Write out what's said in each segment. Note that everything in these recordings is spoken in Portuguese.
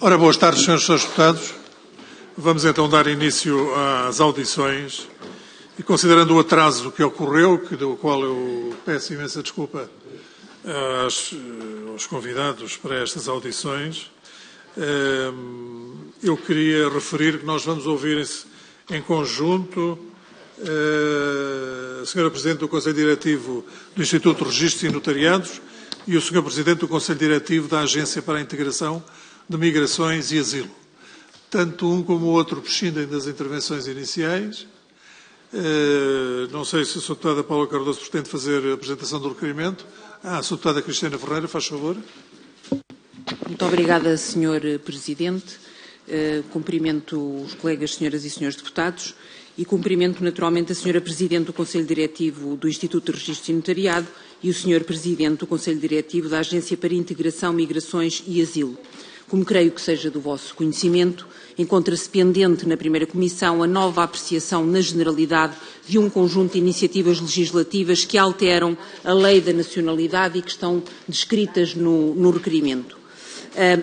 Ora, boas tardes, senhores deputados. Vamos então dar início às audições e, considerando o atraso que ocorreu, do qual eu peço imensa desculpa aos convidados para estas audições, eu queria referir que nós vamos ouvir em conjunto a Sra. Presidente do Conselho Diretivo do Instituto de Registros e Notariados e o Sr. Presidente do Conselho Diretivo da Agência para a Integração de Migrações e Asilo. Tanto um como o outro prescindem das intervenções iniciais. Não sei se a Sra. Deputada Paula Cardoso pretende fazer a apresentação do requerimento. A Sra. Deputada Cristina Ferreira, faz favor. Muito obrigada, Sr. Presidente. Cumprimento os colegas, senhoras e senhores deputados, e cumprimento naturalmente a Sra. Presidente do Conselho Diretivo do Instituto de Registros e Notariado e o Sr. Presidente do Conselho Diretivo da Agência para a Integração, Migrações e Asilo. Como creio que seja do vosso conhecimento, encontra-se pendente na primeira comissão a nova apreciação na generalidade de um conjunto de iniciativas legislativas que alteram a lei da nacionalidade e que estão descritas no requerimento.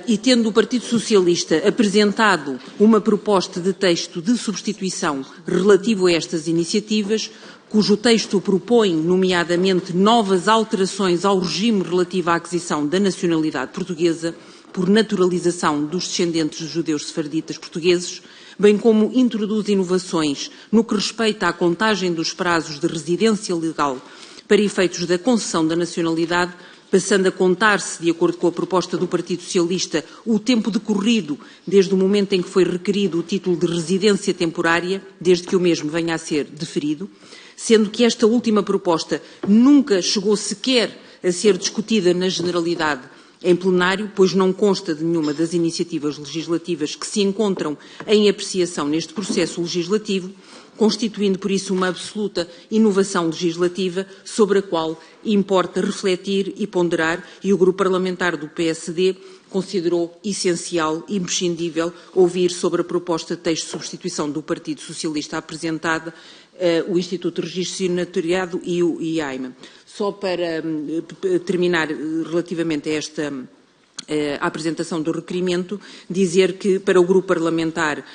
E tendo o Partido Socialista apresentado uma proposta de texto de substituição relativo a estas iniciativas, cujo texto propõe, nomeadamente, novas alterações ao regime relativo à aquisição da nacionalidade portuguesa por naturalização dos descendentes de judeus sefarditas portugueses, bem como introduz inovações no que respeita à contagem dos prazos de residência legal para efeitos da concessão da nacionalidade, passando a contar-se, de acordo com a proposta do Partido Socialista, o tempo decorrido desde o momento em que foi requerido o título de residência temporária, desde que o mesmo venha a ser deferido, sendo que esta última proposta nunca chegou sequer a ser discutida na generalidade em plenário, pois não consta de nenhuma das iniciativas legislativas que se encontram em apreciação neste processo legislativo, constituindo por isso uma absoluta inovação legislativa sobre a qual importa refletir e ponderar, e o Grupo Parlamentar do PSD considerou essencial e imprescindível ouvir sobre a proposta de texto de substituição do Partido Socialista apresentada, o Instituto de Registros e Notariado e a AIMA. Só para terminar relativamente a esta a apresentação do requerimento, dizer que para o Grupo Parlamentar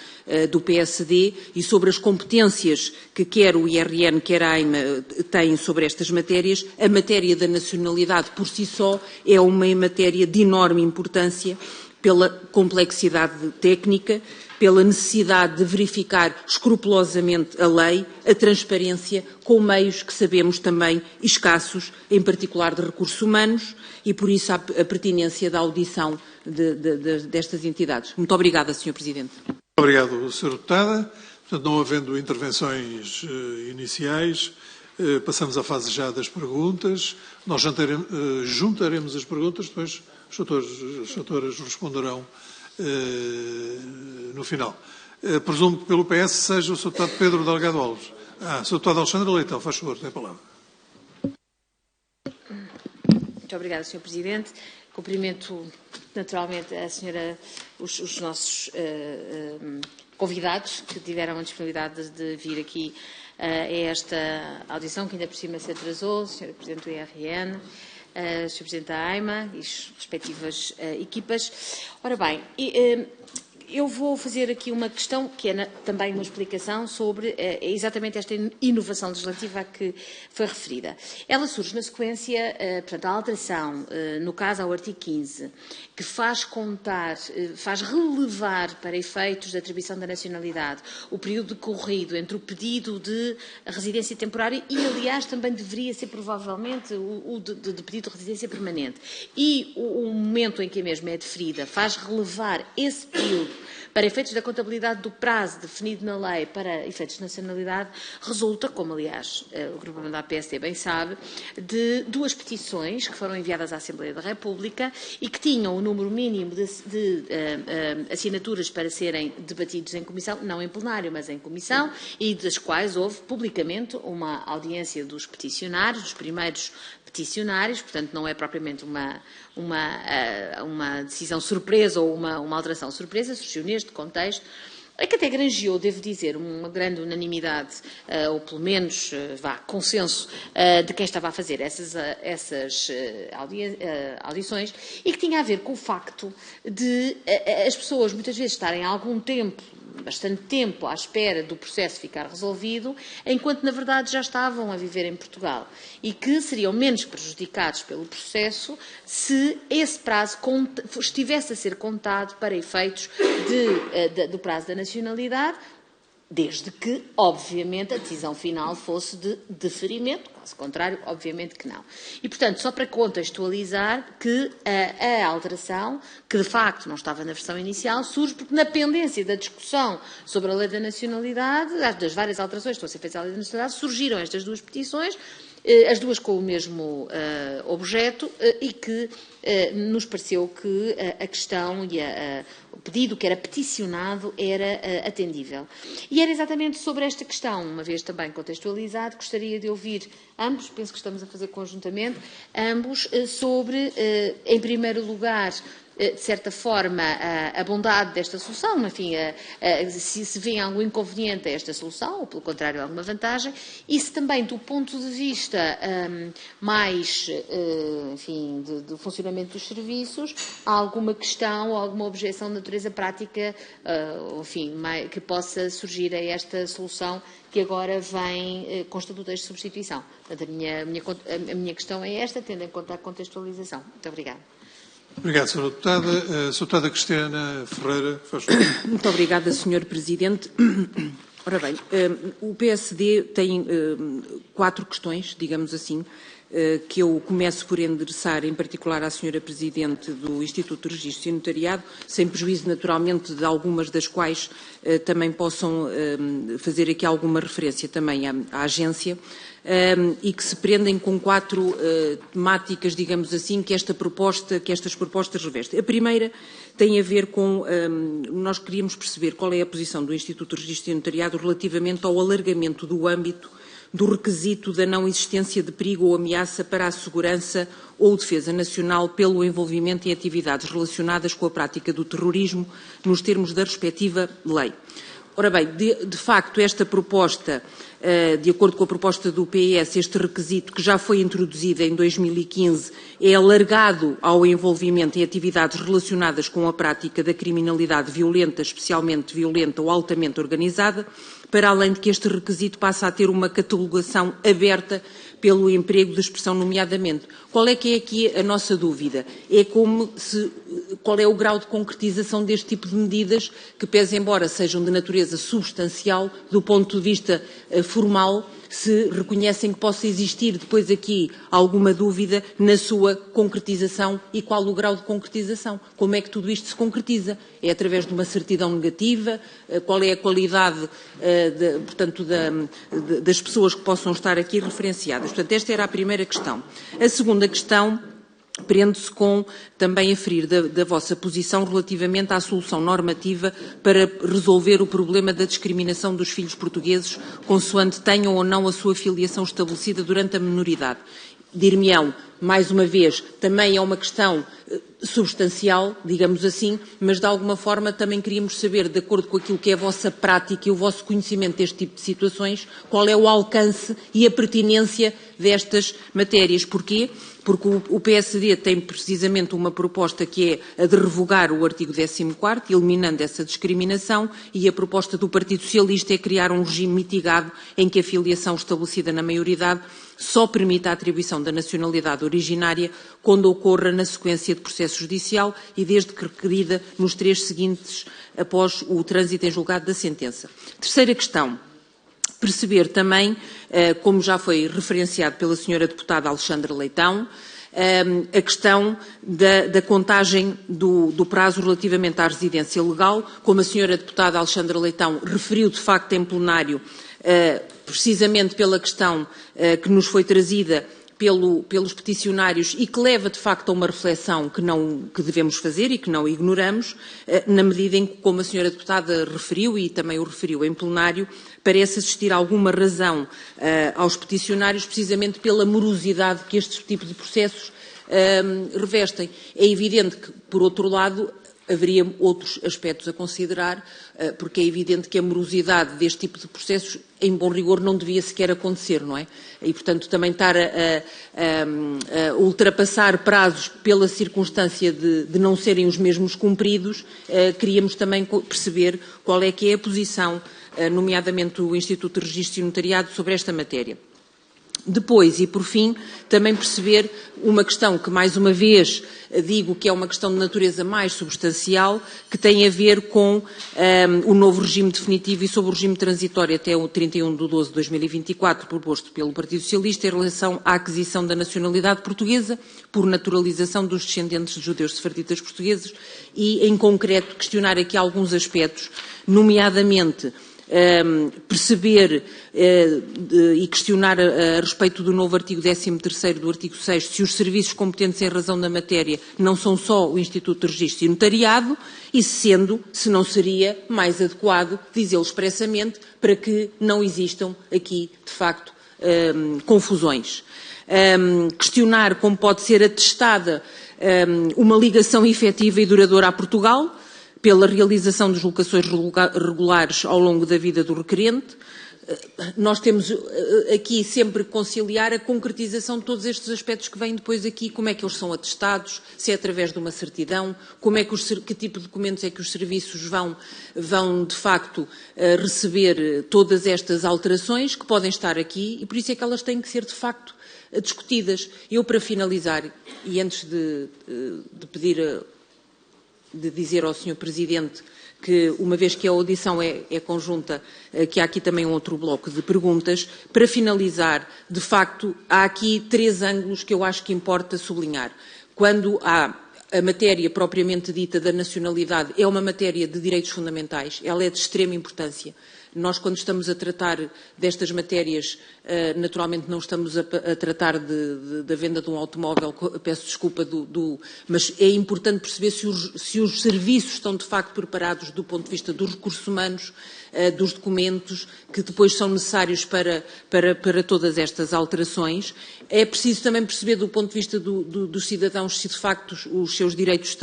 do PSD e sobre as competências que quer o IRN, quer a AIMA têm sobre estas matérias, a matéria da nacionalidade por si só é uma matéria de enorme importância pela complexidade técnica, pela necessidade de verificar escrupulosamente a lei, a transparência, com meios que sabemos também escassos, em particular de recursos humanos, e por isso a pertinência da audição destas entidades. Muito obrigada, Sr. Presidente. Muito obrigado, Sra. Deputada. Portanto, não havendo intervenções iniciais, passamos à fase já das perguntas. Nós juntaremos as perguntas, depois as doutoras responderão no final. Presumo que pelo PS seja o Sr. Deputado Pedro Delgado Alves. Sr. Deputado Alexandre Leitão, faz favor, tem a palavra. Muito obrigada, Sr. Presidente. Cumprimento naturalmente os nossos convidados que tiveram a disponibilidade de vir aqui a esta audição, que ainda por cima se atrasou, Sr. Presidente do IRN, Sr. Presidente da AIMA e as respectivas equipas. Ora bem, eu vou fazer aqui uma questão, que é também uma explicação sobre exatamente esta inovação legislativa a que foi referida. Ela surge na sequência, portanto, a alteração, no caso ao artigo 15, que faz relevar para efeitos da atribuição da nacionalidade o período decorrido entre o pedido de residência temporária e, aliás, também deveria ser provavelmente o de pedido de residência permanente, e o momento em que a mesma é deferida, faz relevar esse período para efeitos da contabilidade do prazo definido na lei para efeitos de nacionalidade, resulta, como aliás o Grupo da PSD bem sabe, de duas petições que foram enviadas à Assembleia da República e que tinham o número mínimo de assinaturas para serem debatidos em comissão, não em plenário, mas em comissão, e das quais houve publicamente uma audiência dos peticionários, dos primeiros peticionários, portanto não é propriamente uma decisão surpresa ou uma alteração surpresa, surgiu neste contexto é que até granjeou, devo dizer, uma grande unanimidade, ou pelo menos, consenso, de quem estava a fazer essas audições, e que tinha a ver com o facto de as pessoas muitas vezes estarem algum tempo, bastante tempo, à espera do processo ficar resolvido, enquanto, na verdade, já estavam a viver em Portugal. E que seriam menos prejudicados pelo processo se esse prazo estivesse a ser contado para efeitos do prazo da nacionalidade, desde que, obviamente, a decisão final fosse de deferimento, caso contrário, obviamente que não. E, portanto, só para contextualizar que a alteração, que de facto não estava na versão inicial, surge porque na pendência da discussão sobre a lei da nacionalidade, das várias alterações que estão a ser feitas à lei da nacionalidade, surgiram estas duas petições, as duas com o mesmo objeto, e que nos pareceu que a questão e o pedido que era peticionado era atendível. E era exatamente sobre esta questão, uma vez também contextualizado, gostaria de ouvir ambos, penso que estamos a fazer conjuntamente, ambos sobre, em primeiro lugar, de certa forma, a bondade desta solução, enfim, se vê algum inconveniente a esta solução, ou pelo contrário, alguma vantagem, e se também, do ponto de vista mais, enfim, do funcionamento dos serviços, há alguma questão ou alguma objeção de natureza prática, enfim, que possa surgir a esta solução que agora vem com estatutos de substituição. Portanto, a minha questão é esta, tendo em conta a contextualização. Muito obrigada. Obrigado, Sra. Deputada. Sra. Deputada Cristiana Ferreira, faz favor. Muito obrigada, Sr. Presidente. Ora bem, o PSD tem 4 questões, digamos assim, que eu começo por endereçar, em particular à Sra. Presidente do Instituto de Registro e Notariado, sem prejuízo, naturalmente, de algumas das quais também possam fazer aqui alguma referência também à agência, e que se prendem com 4 temáticas, digamos assim, que estas propostas revestem. A primeira tem a ver com, nós queríamos perceber qual é a posição do Instituto de Registro e Notariado relativamente ao alargamento do âmbito do requisito da não existência de perigo ou ameaça para a segurança ou defesa nacional pelo envolvimento em atividades relacionadas com a prática do terrorismo, nos termos da respectiva lei. Ora bem, de facto, esta proposta, de acordo com a proposta do PS, este requisito que já foi introduzido em 2015 é alargado ao envolvimento em atividades relacionadas com a prática da criminalidade violenta, especialmente violenta ou altamente organizada, para além de que este requisito passa a ter uma catalogação aberta pelo emprego de expressão nomeadamente. Qual é que é aqui a nossa dúvida? Qual é o grau de concretização deste tipo de medidas que, pese embora sejam de natureza substancial, do ponto de vista formal, se reconhecem que possa existir depois aqui alguma dúvida na sua concretização e qual o grau de concretização? Como é que tudo isto se concretiza? É através de uma certidão negativa? Qual é a qualidade, portanto, das pessoas que possam estar aqui referenciadas? Portanto, esta era a primeira questão. A segunda questão prende-se com também aferir da vossa posição relativamente à solução normativa para resolver o problema da discriminação dos filhos portugueses, consoante tenham ou não a sua filiação estabelecida durante a menoridade. Dir-me-ão, mais uma vez, também é uma questão substancial, digamos assim, mas de alguma forma também queríamos saber, de acordo com aquilo que é a vossa prática e o vosso conhecimento deste tipo de situações, qual é o alcance e a pertinência destas matérias. Porquê? Porque o PSD tem precisamente uma proposta que é a de revogar o artigo 14º, eliminando essa discriminação, e a proposta do Partido Socialista é criar um regime mitigado em que a filiação estabelecida na maioridade só permite a atribuição da nacionalidade originária quando ocorra na sequência de processo judicial e desde que requerida nos 3 seguintes após o trânsito em julgado da sentença. Terceira questão. Perceber também, como já foi referenciado pela Sra. Deputada Alexandra Leitão, a questão da contagem do prazo relativamente à residência legal. Como a Sra. Deputada Alexandra Leitão referiu, de facto, em plenário, precisamente pela questão que nos foi trazida pelos peticionários e que leva, de facto, a uma reflexão que devemos fazer e que não ignoramos, na medida em que, como a Sra. Deputada referiu e também o referiu em plenário, parece existir alguma razão aos peticionários precisamente pela morosidade que este tipo de processos revestem. É evidente que, por outro lado, haveria outros aspectos a considerar, porque é evidente que a morosidade deste tipo de processos, em bom rigor, não devia sequer acontecer, não é? E, portanto, também estar a ultrapassar prazos pela circunstância de não serem os mesmos cumpridos, queríamos também perceber qual é que é a posição, nomeadamente do Instituto de Registro e Notariado, sobre esta matéria. Depois, e por fim, também perceber uma questão que, mais uma vez, digo que é uma questão de natureza mais substancial, que tem a ver com o novo regime definitivo e sobre o regime transitório até o 31/12/2024, proposto pelo Partido Socialista, em relação à aquisição da nacionalidade portuguesa por naturalização dos descendentes de judeus sefarditas portugueses e, em concreto, questionar aqui alguns aspectos, nomeadamente perceber e questionar a respeito do novo artigo 13º do artigo 6º se os serviços competentes em razão da matéria não são só o Instituto de Registro e Notariado e, sendo, se não seria mais adequado dizê-lo expressamente para que não existam aqui, de facto, confusões. Questionar como pode ser atestada uma ligação efetiva e duradoura a Portugal, pela realização de deslocações regulares ao longo da vida do requerente. Nós temos aqui sempre que conciliar a concretização de todos estes aspectos que vêm depois aqui, como é que eles são atestados, se é através de uma certidão, como é que tipo de documentos é que os serviços vão de facto receber todas estas alterações que podem estar aqui e por isso é que elas têm que ser de facto discutidas. Eu, para finalizar, e antes de pedir de dizer ao Sr. Presidente que, uma vez que a audição é conjunta, que há aqui também um outro bloco de perguntas. Para finalizar, de facto, há aqui 3 ângulos que eu acho que importa sublinhar. Quando há a matéria propriamente dita da nacionalidade, é uma matéria de direitos fundamentais, ela é de extrema importância. Nós, quando estamos a tratar destas matérias, naturalmente não estamos a tratar da venda de um automóvel, peço desculpa, mas é importante perceber se os serviços estão de facto preparados do ponto de vista dos recursos humanos, dos documentos que depois são necessários para todas estas alterações. É preciso também perceber do ponto de vista dos cidadãos se de facto os seus direitos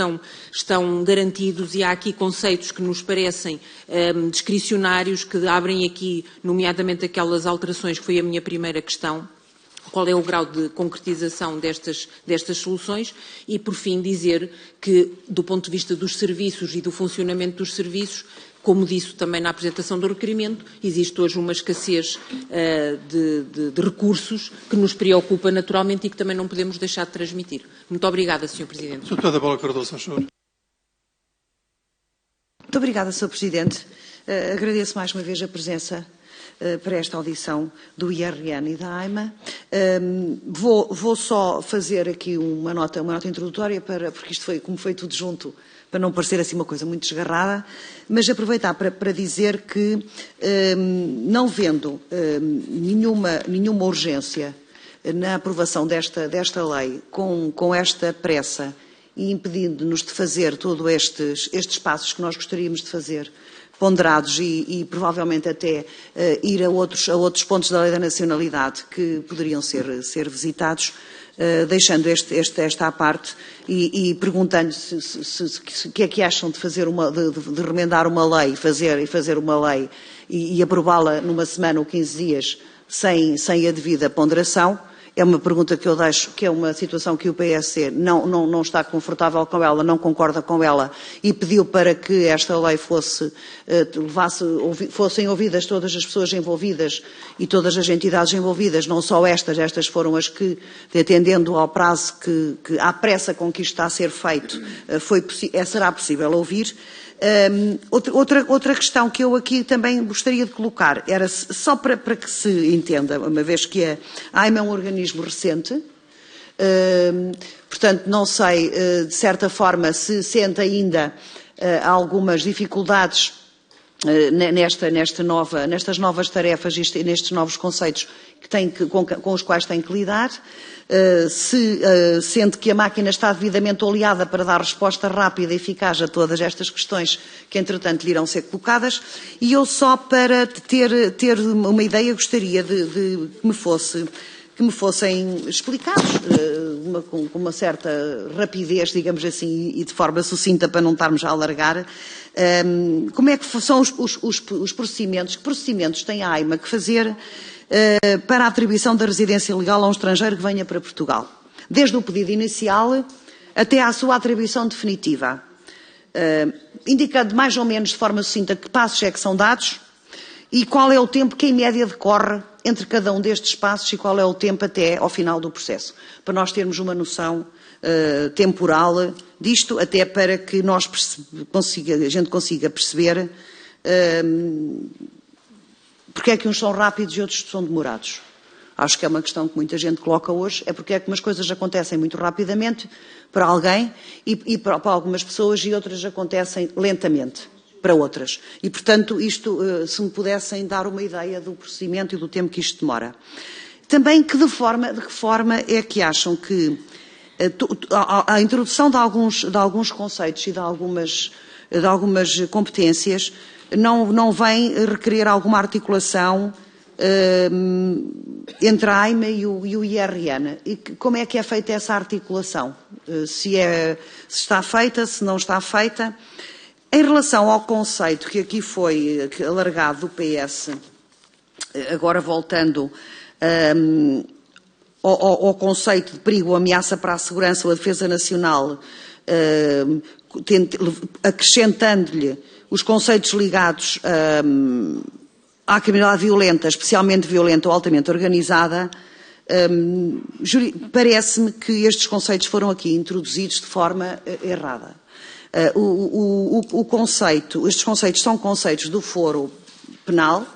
estão garantidos e há aqui conceitos que nos parecem discricionários, que abrem aqui, nomeadamente aquelas alterações que foi a minha primeira questão, qual é o grau de concretização destas soluções e, por fim, dizer que, do ponto de vista dos serviços e do funcionamento dos serviços, como disse também na apresentação do requerimento, existe hoje uma escassez de recursos que nos preocupa naturalmente e que também não podemos deixar de transmitir. Muito obrigada, Sr. Presidente. Sr. Deputada Paula Cardoso, senhor. Muito obrigada, Sr. Presidente. Agradeço mais uma vez a presença para esta audição do IRN e da AIMA. Vou só fazer aqui uma nota introdutória, porque isto como foi tudo junto, para não parecer assim uma coisa muito desgarrada, mas aproveitar para dizer que, não vendo nenhuma urgência na aprovação desta lei, com esta pressa e impedindo-nos de fazer todos estes passos que nós gostaríamos de fazer, ponderados e provavelmente até ir a outros pontos da lei da nacionalidade que poderiam ser visitados, deixando esta à parte e perguntando o que é que acham de fazer de remendar uma lei, fazer uma lei e aprová-la numa semana ou 15 dias sem a devida ponderação. É uma pergunta que eu deixo, que é uma situação que o PSD não está confortável com ela, não concorda com ela e pediu para que esta lei fossem ouvidas todas as pessoas envolvidas e todas as entidades envolvidas, não só estas foram as que, atendendo ao prazo à pressa com que isto está a ser feito, será possível ouvir. Outra questão que eu aqui também gostaria de colocar era só para que se entenda, uma vez que a AIMA é um organismo recente, portanto não sei de certa forma se sente ainda algumas dificuldades nestas novas tarefas e nestes novos conceitos com os quais tem que lidar. Se sente que a máquina está devidamente oleada para dar resposta rápida e eficaz a todas estas questões que, entretanto, lhe irão ser colocadas. E eu só para ter uma ideia gostaria de que me fosse que me fossem explicados com uma certa rapidez, digamos assim, e de forma sucinta para não estarmos a alargar, como é que são os procedimentos, que procedimentos tem a AIMA que fazer para a atribuição da residência legal a um estrangeiro que venha para Portugal, desde o pedido inicial até à sua atribuição definitiva, indicando mais ou menos de forma sucinta que passos é que são dados e qual é o tempo que em média decorre entre cada um destes passos e qual é o tempo até ao final do processo, para nós termos uma noção temporal disto, até para que a gente consiga perceber porque é que uns são rápidos e outros são demorados. Acho que é uma questão que muita gente coloca hoje, é porque é que umas coisas acontecem muito rapidamente para alguém e para algumas pessoas e outras acontecem lentamente para outras. E, portanto, isto, se me pudessem dar uma ideia do procedimento e do tempo que isto demora. Também de que forma é que acham que a introdução de alguns conceitos e de algumas competências não vem requerer alguma articulação entre a AIMA e o IRN? E como é que é feita essa articulação? Se está feita, se não está feita? Em relação ao conceito que aqui foi alargado do PS, agora voltando ao conceito de perigo ou ameaça para a segurança ou a defesa nacional, acrescentando-lhe os conceitos ligados à criminalidade violenta, especialmente violenta ou altamente organizada, parece-me que estes conceitos foram aqui introduzidos de forma errada. Estes conceitos são conceitos do foro penal,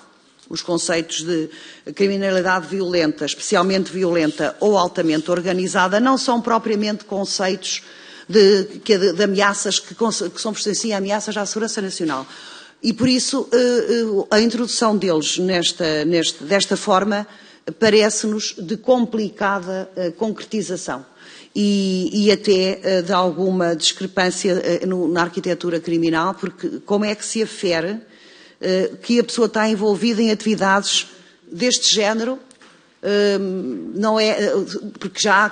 os conceitos de criminalidade violenta, especialmente violenta ou altamente organizada, não são propriamente conceitos de ameaças que são por si ameaças à segurança nacional. E por isso a introdução deles desta forma parece-nos de complicada concretização. E até de alguma discrepância na arquitetura criminal, porque como é que se afere que a pessoa está envolvida em atividades deste género, não é, porque já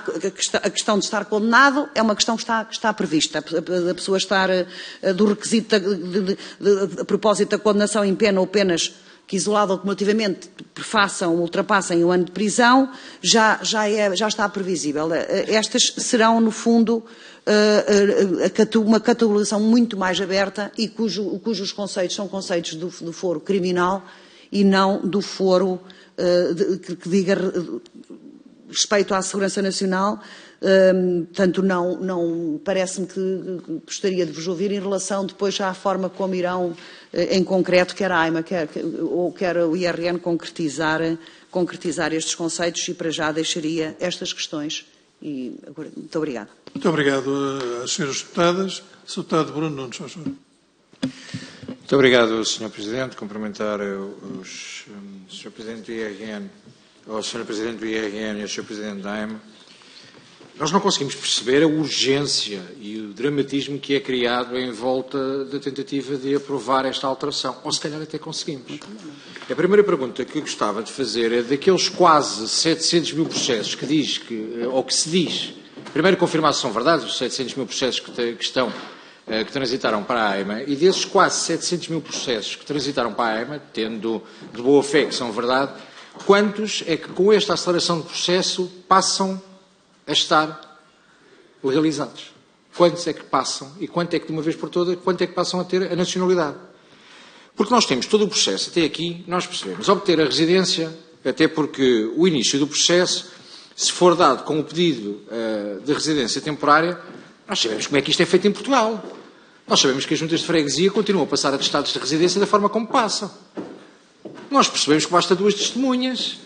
a questão de estar condenado é uma questão que está prevista, a pessoa estar do requisito a propósito da condenação em pena ou penas que isolado ou cumulativamente ultrapassem o ano de prisão, já está previsível. Estas serão, no fundo, uma catalogação muito mais aberta e cujos conceitos são conceitos do foro criminal e não do foro que diga respeito à segurança nacional. Portanto, não parece-me que gostaria de vos ouvir em relação depois já à forma como irão, em concreto, quer a AIMA, quer o IRN concretizar estes conceitos, e para já deixaria estas questões. E agora, muito obrigada. Muito obrigado às senhoras deputadas. Sr. Deputado Bruno Nunes, por favor. Muito obrigado, Sr. Presidente. Cumprimentar o Sr. Presidente do IRN, ao Sr. Presidente do IRN e ao Sr. Presidente da AIMA. Nós não conseguimos perceber a urgência e o dramatismo que é criado em volta da tentativa de aprovar esta alteração. Ou se calhar até conseguimos. A primeira pergunta que eu gostava de fazer é daqueles quase 700 mil processos que se diz, primeiro confirmar se são verdades, os 700 mil processos que transitaram para a AIMA, e desses quase 700 mil processos que transitaram para a AIMA, tendo de boa fé que são verdade, quantos é que com esta aceleração de processo passam a estar legalizados? Quantos é que passam e quanto é que de uma vez por todas, quanto é que passam a ter a nacionalidade? Porque nós temos todo o processo, até aqui, nós percebemos, obter a residência, até porque o início do processo, se for dado com o pedido de residência temporária, nós sabemos como é que isto é feito em Portugal. Nós sabemos que as juntas de freguesia continuam a passar atestados de residência da forma como passam. Nós percebemos que basta 2 testemunhas.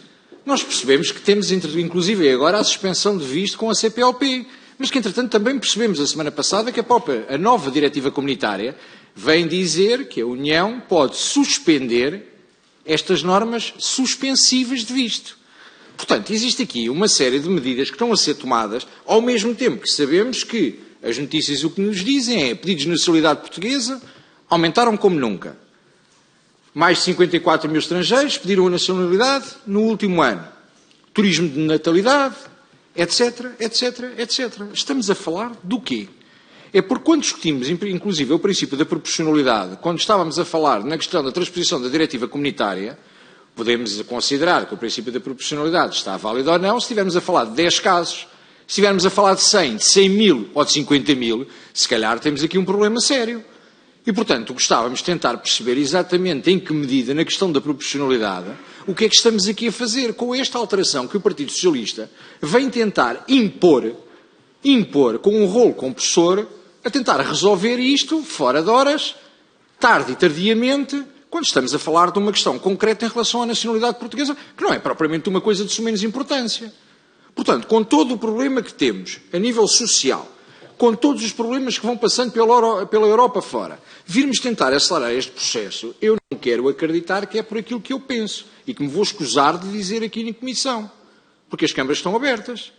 Nós percebemos que temos, inclusive, agora a suspensão de visto com a CPLP. Mas que, entretanto, também percebemos a semana passada que a nova diretiva comunitária vem dizer que a União pode suspender estas normas suspensivas de visto. Portanto, existe aqui uma série de medidas que estão a ser tomadas, ao mesmo tempo que sabemos que as notícias o que nos dizem é pedidos de nacionalidade portuguesa aumentaram como nunca. Mais de 54 mil estrangeiros pediram a nacionalidade no último ano. turismo de natalidade, etc, etc, etc. Estamos a falar do quê? É porque quando discutimos, inclusive, o princípio da proporcionalidade, quando estávamos a falar na questão da transposição da diretiva comunitária, podemos considerar que o princípio da proporcionalidade está válido ou não se estivermos a falar de 10 casos. Se estivermos a falar de 100, de 100 mil ou de 50 mil, se calhar temos aqui um problema sério. E, portanto, gostávamos de tentar perceber exatamente em que medida, na questão da proporcionalidade, o que é que estamos aqui a fazer com esta alteração que o Partido Socialista vem tentar impor com um rolo compressor, a tentar resolver isto fora de horas, tarde e tardiamente, quando estamos a falar de uma questão concreta em relação à nacionalidade portuguesa, que não é propriamente uma coisa de sumenos importância. Portanto, com todo o problema que temos a nível social, com todos os problemas que vão passando pela Europa fora, virmos tentar acelerar este processo, eu não quero acreditar que é por aquilo que eu penso e que me vou escusar de dizer aqui na Comissão, porque as câmaras estão abertas.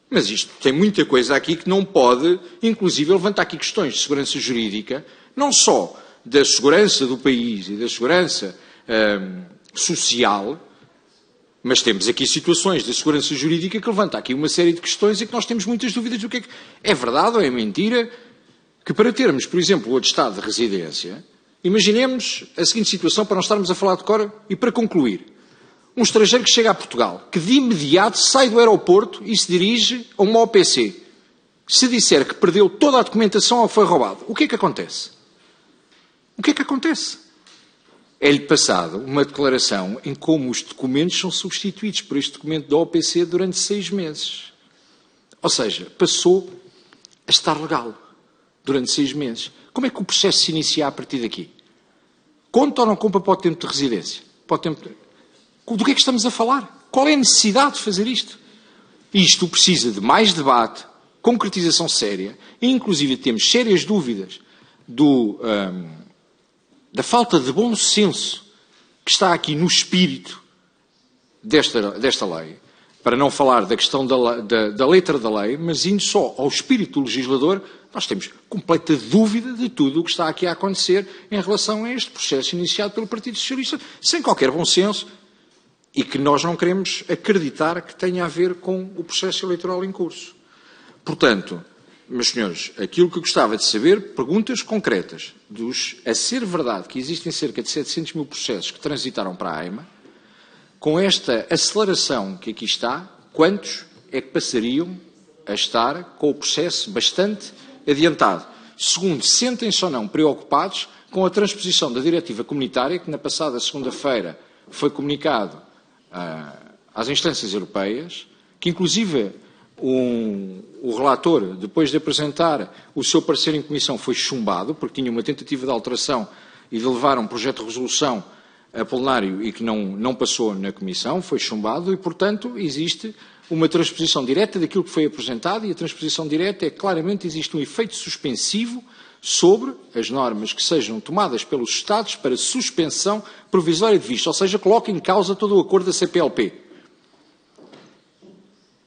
Mas isto tem muita coisa aqui que não pode, inclusive, levantar aqui questões de segurança jurídica, não só da segurança do país e da segurança social, mas temos aqui situações de segurança jurídica que levantam aqui uma série de questões e que nós temos muitas dúvidas do que é verdade ou é mentira, que para termos, por exemplo, o atestado de residência, imaginemos a seguinte situação para não estarmos a falar de cor e para concluir. Um estrangeiro que chega a Portugal, que de imediato sai do aeroporto e se dirige a uma OPC. Se disser que perdeu toda a documentação ou foi roubado, o que é que acontece? O que é que acontece? É-lhe passado uma declaração em como os documentos são substituídos por este documento da OPC durante 6 meses. Ou seja, passou a estar legal durante 6 meses. Como é que o processo se inicia a partir daqui? Conta ou não conta para o tempo de residência? Para o tempo de... Do que é que estamos a falar? Qual é a necessidade de fazer isto? Isto precisa de mais debate, concretização séria, e inclusive temos sérias dúvidas da falta de bom senso que está aqui no espírito desta lei, para não falar da questão da letra da lei, mas indo só ao espírito do legislador, nós temos completa dúvida de tudo o que está aqui a acontecer em relação a este processo iniciado pelo Partido Socialista, sem qualquer bom senso, e que nós não queremos acreditar que tenha a ver com o processo eleitoral em curso. Portanto, meus senhores, aquilo que eu gostava de saber, perguntas concretas, a ser verdade que existem cerca de 700 mil processos que transitaram para a AIMA, com esta aceleração que aqui está, quantos é que passariam a estar com o processo bastante adiantado? Segundo, sentem-se ou não preocupados com a transposição da diretiva comunitária, que na passada segunda-feira foi comunicado às instâncias europeias, que inclusive o relator, depois de apresentar o seu parecer em comissão, foi chumbado, porque tinha uma tentativa de alteração e de levar um projeto de resolução a plenário e que não passou na comissão, foi chumbado e, portanto, existe uma transposição direta daquilo que foi apresentado, e a transposição direta é claramente existe um efeito suspensivo sobre as normas que sejam tomadas pelos Estados para suspensão provisória de vista, ou seja, coloca em causa todo o acordo da CPLP.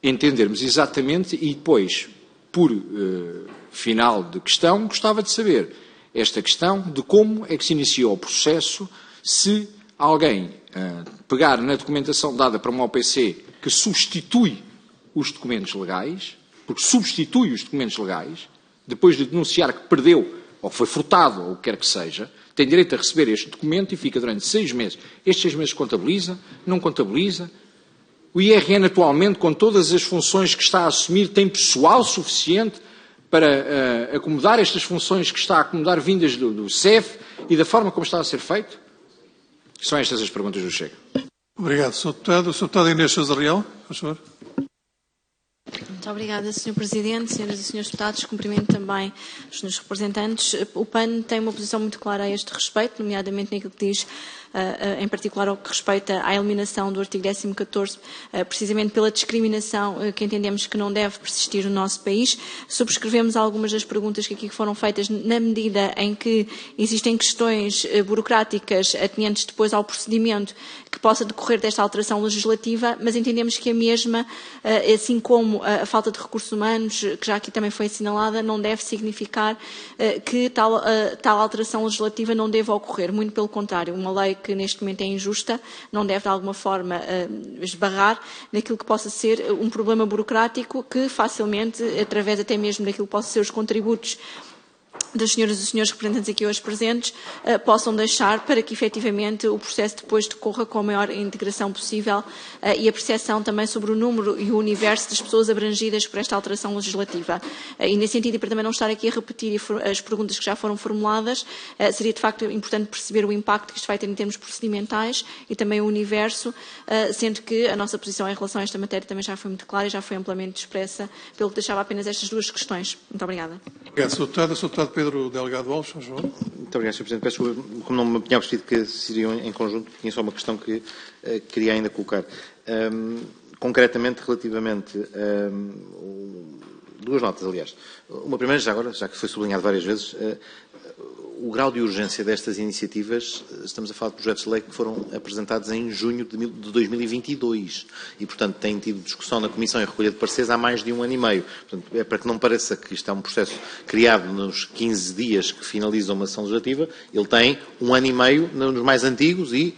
Entendermos exatamente e depois, por final de questão, gostava de saber esta questão de como é que se iniciou o processo, se alguém pegar na documentação dada para uma OPC que substitui os documentos legais, porque substitui os documentos legais, depois de denunciar que perdeu, ou que foi furtado, ou o que quer que seja, tem direito a receber este documento e fica durante 6 meses. Estes 6 meses contabiliza, não contabiliza. O IRN atualmente, com todas as funções que está a assumir, tem pessoal suficiente para acomodar estas funções que está a acomodar vindas do CEF e da forma como está a ser feito? São estas as perguntas do Chega. Obrigado, Sr. Deputado. O Sr. Deputado Inês Sousa Real, por favor. Muito obrigada, Sr. Presidente, Senhoras e Senhores Deputados. Cumprimento também os senhores representantes. O PAN tem uma posição muito clara a este respeito, nomeadamente naquilo que diz, em particular, ao que respeita à eliminação do artigo 1014, precisamente pela discriminação que entendemos que não deve persistir no nosso país. Subscrevemos algumas das perguntas que aqui foram feitas na medida em que existem questões burocráticas atenientes depois ao procedimento que possa decorrer desta alteração legislativa, mas entendemos que a mesma, assim como a falta falta de recursos humanos, que já aqui também foi assinalada, não deve significar que tal alteração legislativa não deva ocorrer. Muito pelo contrário, uma lei que neste momento é injusta não deve de alguma forma esbarrar naquilo que possa ser um problema burocrático que facilmente, através até mesmo daquilo que possam ser os contributos das senhoras e dos senhores representantes aqui hoje presentes, possam deixar para que efetivamente o processo depois decorra com a maior integração possível e a percepção também sobre o número e o universo das pessoas abrangidas por esta alteração legislativa. E nesse sentido, e para também não estar aqui a repetir as perguntas que já foram formuladas, seria de facto importante perceber o impacto que isto vai ter em termos procedimentais e também o universo, sendo que a nossa posição em relação a esta matéria também já foi muito clara e já foi amplamente expressa, pelo que deixava apenas estas duas questões. Muito obrigada. Obrigado, Sr. Deputado. Sr. Deputado Pedro Delgado Alves, por favor. Muito obrigado, Sr. Presidente. Peço desculpa, como não me tinha percebido que seriam em conjunto, tinha só uma questão que queria ainda colocar. Concretamente, relativamente duas notas, aliás. Uma primeira, já agora, já que foi sublinhado várias vezes, o grau de urgência destas iniciativas, estamos a falar de projetos de lei que foram apresentados em junho de 2022 e, portanto, têm tido discussão na Comissão e recolha de pareceres há mais de 1 ano e meio. Portanto, é para que não pareça que isto é um processo criado nos 15 dias que finaliza uma sessão legislativa, ele tem 1 ano e meio nos mais antigos e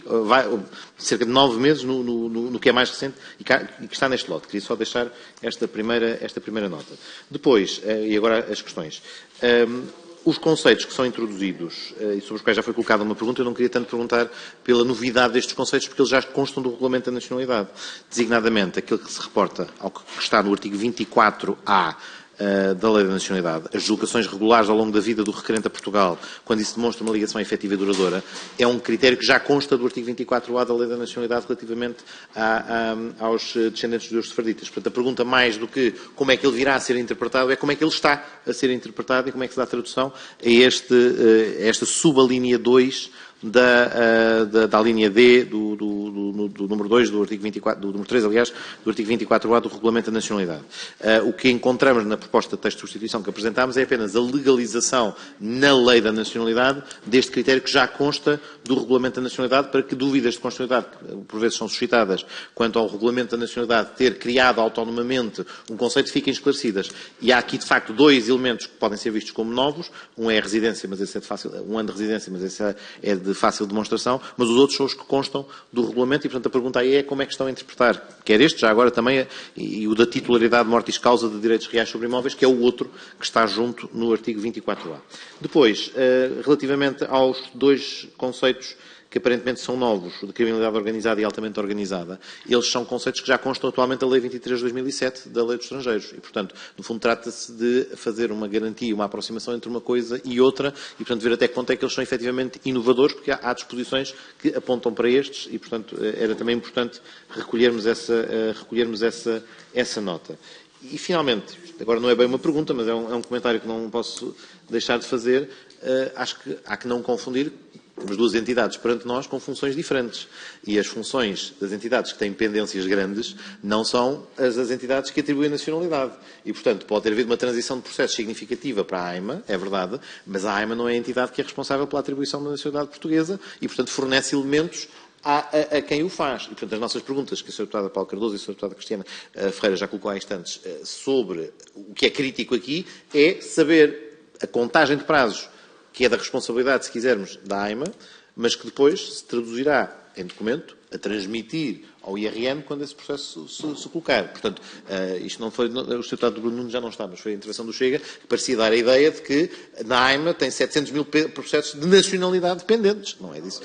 cerca de 9 meses no que é mais recente e que está neste lote. Queria só deixar esta primeira nota. Depois, e agora as questões. Os conceitos que são introduzidos e sobre os quais já foi colocada uma pergunta, eu não queria tanto perguntar pela novidade destes conceitos, porque eles já constam do Regulamento da Nacionalidade. Designadamente, aquele que se reporta ao que está no artigo 24A da Lei da Nacionalidade, as deslocações regulares ao longo da vida do requerente a Portugal, quando isso demonstra uma ligação efetiva e duradoura, é um critério que já consta do artigo 24A da Lei da Nacionalidade relativamente aos descendentes dos sefarditas. Portanto, a pergunta mais do que como é que ele virá a ser interpretado é como é que ele está a ser interpretado e como é que se dá a tradução a esta subalínea 2 da linha D do número 2 do artigo 24, do número 3, aliás, do artigo 24A do Regulamento da Nacionalidade. O que encontramos na proposta de texto de substituição que apresentámos é apenas a legalização na Lei da Nacionalidade deste critério que já consta do Regulamento da Nacionalidade, para que dúvidas de constitucionalidade, que por vezes são suscitadas quanto ao Regulamento da Nacionalidade ter criado autonomamente um conceito, fiquem esclarecidas. E há aqui, de facto, 2 elementos que podem ser vistos como novos. Um é a residência, mas esse é de fácil, 1 ano de residência, mas esse é de fácil demonstração, mas os outros são os que constam do regulamento e, portanto, a pergunta aí é como é que estão a interpretar, quer este, já agora também, e o da titularidade mortis causa de direitos reais sobre imóveis, que é o outro que está junto no artigo 24A. Depois, relativamente aos 2 conceitos que aparentemente são novos, de criminalidade organizada e altamente organizada, eles são conceitos que já constam atualmente da Lei 23 de 2007, da Lei dos Estrangeiros. E, portanto, no fundo, trata-se de fazer uma garantia, uma aproximação entre uma coisa e outra, e, portanto, ver até que ponto é que eles são efetivamente inovadores, porque há disposições que apontam para estes, e, portanto, era também importante recolhermos essa nota. E, finalmente, agora não é bem uma pergunta, mas é um comentário que não posso deixar de fazer, acho que há que não confundir. Temos 2 entidades perante nós com funções diferentes. E as funções das entidades que têm pendências grandes não são as das entidades que atribuem nacionalidade. E, portanto, pode ter havido uma transição de processo significativa para a AIMA, é verdade, mas a AIMA não é a entidade que é responsável pela atribuição da nacionalidade portuguesa e, portanto, fornece elementos a quem o faz. E, portanto, as nossas perguntas, que a Sra. Deputada Paulo Cardoso e a Sra. Deputada Cristiana Ferreira já colocou há instantes, sobre o que é crítico aqui, é saber a contagem de prazos, que é da responsabilidade, se quisermos, da AIMA, mas que depois se traduzirá em documento a transmitir ao IRN quando esse processo se colocar. Portanto, isto não foi... O Sr. Deputado do Bruno Nunes já não está, mas foi a intervenção do Chega, que parecia dar a ideia de que na AIMA tem 700 mil processos de nacionalidade pendentes. Não é disso.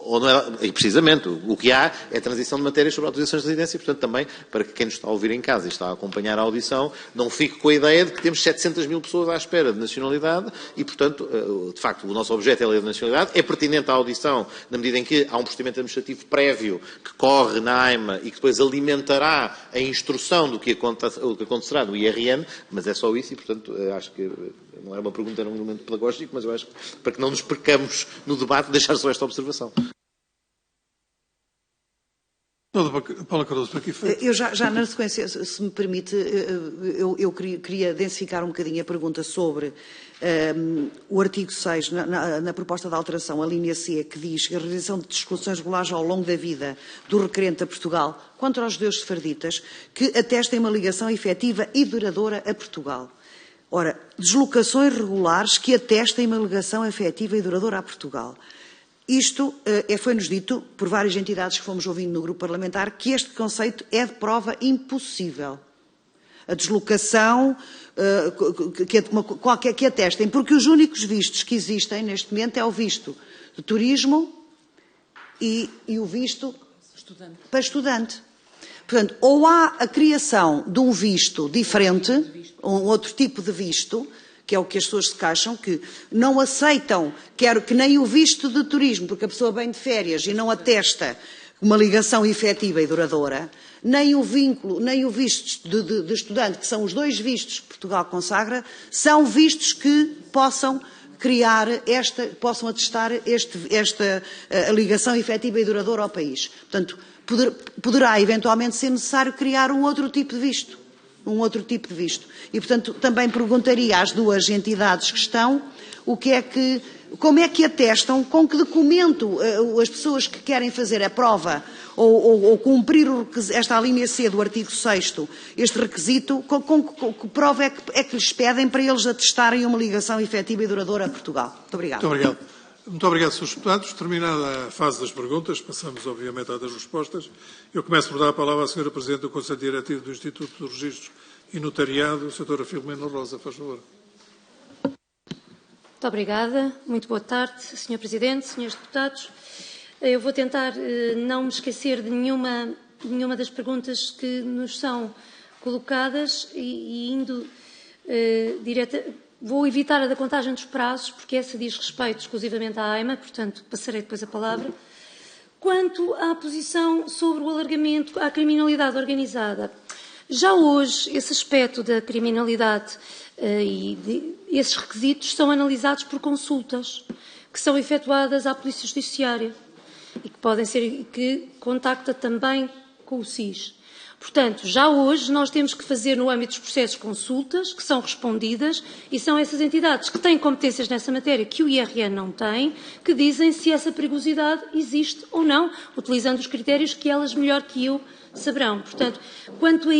Ou não é, e precisamente, o que há é a transição de matérias sobre autorizações de residência, portanto, também, para que quem nos está a ouvir em casa e está a acompanhar a audição, não fique com a ideia de que temos 700 mil pessoas à espera de nacionalidade e, portanto, de facto, o nosso objeto é a lei de nacionalidade, é pertinente à audição, na medida em que há um procedimento administrativo prévio que corre na AIMA e que depois alimentará a instrução do que acontecerá no IRN, mas é só isso e, portanto, acho que não era uma pergunta, era um elemento pedagógico, mas eu acho que, para que não nos percamos no debate, deixar só esta observação. Paula Cardoso, para aqui feito. Eu já na sequência, se me permite, eu queria densificar um bocadinho a pergunta sobre o artigo 6, na proposta de alteração, a linha C, que diz a realização de discussões regulares ao longo da vida do requerente a Portugal contra os judeus sefarditas que atestem uma ligação efetiva e duradoura a Portugal. Ora, deslocações regulares que atestem uma ligação efetiva e duradoura a Portugal. Isto foi-nos dito por várias entidades que fomos ouvindo no grupo parlamentar que este conceito é de prova impossível. A deslocação que atestem, porque os únicos vistos que existem neste momento é o visto de turismo e o visto para estudante. Portanto, ou há a criação de um visto diferente, um outro tipo de visto, que é o que as pessoas se queixam, que não aceitam, que nem o visto de turismo, porque a pessoa vem de férias e não atesta uma ligação efetiva e duradoura, nem o vínculo, nem o visto de estudante, que são os dois vistos que Portugal consagra, são vistos que possam criar possam atestar esta ligação efetiva e duradoura ao país. Portanto, poderá eventualmente ser necessário criar um outro tipo de visto. E, portanto, também perguntaria às duas entidades que estão como é que atestam, com que documento as pessoas que querem fazer a prova ou cumprir esta linha C do artigo 6º, este requisito, com que prova é que lhes pedem para eles atestarem uma ligação efetiva e duradoura a Portugal. Muito obrigado. Muito obrigado. Muito obrigado, Srs. Deputados. Terminada a fase das perguntas, passamos, obviamente, à das respostas. Eu começo por dar a palavra à Sra. Presidente do Conselho Diretivo do Instituto dos Registros e Notariado, a Sra. Filomena Rosa. Faz favor. Muito obrigada. Muito boa tarde, Sr. Presidente, Srs. Deputados. Eu vou tentar não me esquecer de nenhuma das perguntas que nos são colocadas e indo direta. Vou evitar a da contagem dos prazos, porque essa diz respeito exclusivamente à AIMA, portanto, passarei depois a palavra. Quanto à posição sobre o alargamento à criminalidade organizada, já hoje esse aspecto da criminalidade esses requisitos são analisados por consultas que são efetuadas à Polícia Judiciária e que contacta também com o SIS. Portanto, já hoje nós temos que fazer no âmbito dos processos consultas, que são respondidas, e são essas entidades que têm competências nessa matéria que o IRN não tem, que dizem se essa perigosidade existe ou não, utilizando os critérios que elas melhor que eu saberão. Portanto, quanto a